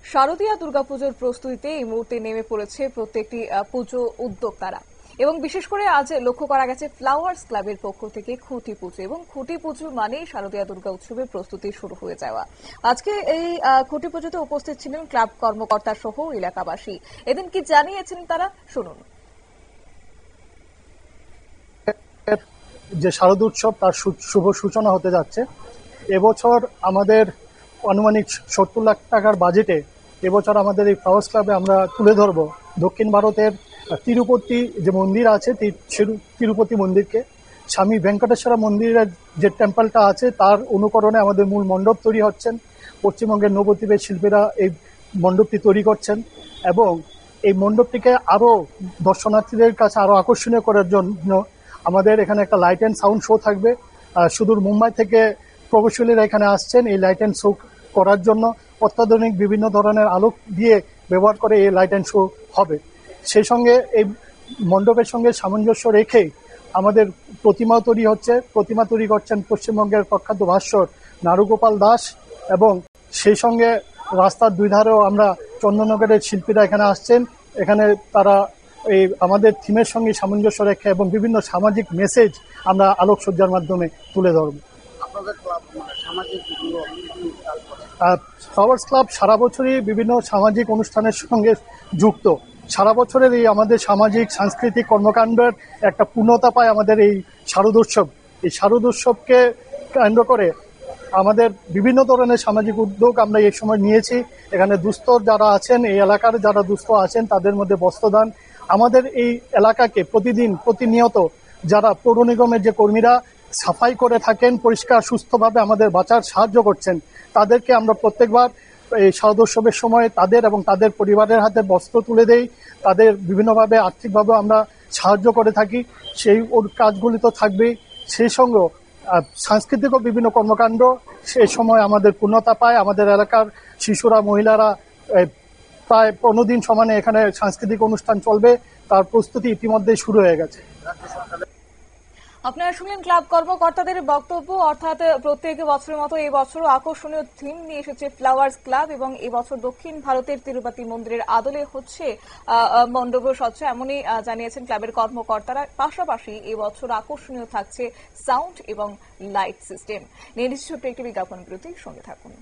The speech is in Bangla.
শারদীয়া দুর্গাপুজোর প্রস্তুতিতে এই মুহূর্তে নেমে পড়েছে প্রত্যেকটি পুজো উদ্যোক্তারা এবং বিশেষ করে আজ লক্ষ্য করা গেছে ফ্লাওয়ার্স ক্লাবের পক্ষ থেকে খুঁটি পুজো এবং খুঁটি পুজো মানেই শারদীয়া দুর্গা উৎসবের প্রস্তুতি শুরু হয়ে যাওয়া। আজকে এই খুঁটি পুজোতে উপস্থিত ছিলেন ক্লাব কর্মকর্তা সহ এলাকাবাসী। এদিন কি জানিয়েছেন তারা, শুনুন। যে শারদ উৎসব তার শুভ সূচনা হতে যাচ্ছে। এবছর আমাদের আনুমানিক 70 লাখ টাকার বাজেটে এবছর আমাদের এই ফ্লাওয়ার্স ক্লাবে আমরা তুলে ধরবো দক্ষিণ ভারতের তিরুপতি যে মন্দির আছে, তিরুপতি মন্দিরকে। স্বামী ভেঙ্কটেশ্বর মন্দিরের যে টেম্পলটা আছে তার অনুকরণে আমাদের মূল মণ্ডপ তৈরি হচ্ছেন। পশ্চিমবঙ্গের নবদ্বীপের শিল্পীরা এই মণ্ডপটি তৈরি করছেন এবং এই মণ্ডপটিকে আরও দর্শনার্থীদের কাছে আরও আকর্ষণীয় করার জন্য আমাদের এখানে একটা লাইট অ্যান্ড সাউন্ড শো থাকবে। সুদূর মুম্বাই থেকে প্রকৌশলীরা এখানে আসছেন এই লাইট অ্যান্ড শো করার জন্য। অত্যাধুনিক বিভিন্ন ধরনের আলোক দিয়ে ব্যবহার করে এই লাইট অ্যান্ড শো হবে। সেই সঙ্গে এই মণ্ডপের সঙ্গে সামঞ্জস্য রেখে আমাদের প্রতিমা তৈরি হচ্ছে। প্রতিমা তৈরি করছেন পশ্চিমবঙ্গের প্রখ্যাত ভাস্কর নারুগোপাল দাস এবং সেই সঙ্গে রাস্তার দুই ধারেও আমরা চন্দননগরের শিল্পীরা এখানে আসছেন। এখানে তারা এই আমাদের থিমের সঙ্গে সামঞ্জস্য রেখে এবং বিভিন্ন সামাজিক মেসেজ আমরা আলোকসজ্জার মাধ্যমে তুলে ধরব। ফ্লাওয়ার্স ক্লাব সারা বছরই বিভিন্ন সামাজিক অনুষ্ঠানের সঙ্গে যুক্ত। সারা বছরের এই আমাদের সামাজিক সাংস্কৃতিক কর্মকাণ্ডের একটা পূর্ণতা পায় আমাদের এই শারদ উৎসব। এই শারদ উৎসবকে কেন্দ্র করে আমাদের বিভিন্ন ধরনের সামাজিক উদ্যোগ আমরা এই সময় নিয়েছি। এখানে দুস্থ যারা আছেন, এই এলাকার যারা দুস্থ আছেন তাদের মধ্যে বস্ত্রদান। আমাদের এই এলাকাকে প্রতিনিয়ত যারা পৌর নিগমের যে কর্মীরা সাফাই করে থাকেন, পরিষ্কার সুস্থভাবে আমাদের বাঁচার সাহায্য করছেন, তাদেরকে আমরা প্রত্যেকবার এই শারদ উৎসবের সময় তাদের এবং তাদের পরিবারের হাতে বস্ত্র তুলে দেই। তাদের বিভিন্নভাবে আর্থিকভাবে আমরা সাহায্য করে থাকি। সেই কাজগুলি তো থাকবেই, সেই সঙ্গে সাংস্কৃতিক বিভিন্ন কর্মকাণ্ড সেই সময় আমাদের পূর্ণতা পায়। আমাদের এলাকার শিশুরা, মহিলারা প্রায় 15 দিন সমানে এখানে সাংস্কৃতিক অনুষ্ঠান চলবে, তার প্রস্তুতি ইতিমধ্যেই শুরু হয়ে গেছে। আপনারা শুনলেন ক্লাব কর্মকর্তাদের বক্তব্য। অর্থাৎ প্রত্যেক বছরের মতো এই বছরও আকর্ষণীয় থিম নিয়ে এসেছে ফ্লাওয়ার্স ক্লাব এবং এই বছর দক্ষিণ ভারতের তিরুপতি মন্দিরের আদলে হচ্ছে মণ্ডপ সজ্জা, এমনই জানিয়েছেন ক্লাবের কর্মকর্তারা। পাশাপাশি এই বছর আকর্ষণীয় থাকছে সাউন্ড এবং লাইট সিস্টেম। নিয়ে নিচ্ছে ছোট্ট একটি বিজ্ঞাপন বিরতির সঙ্গে থাকুন।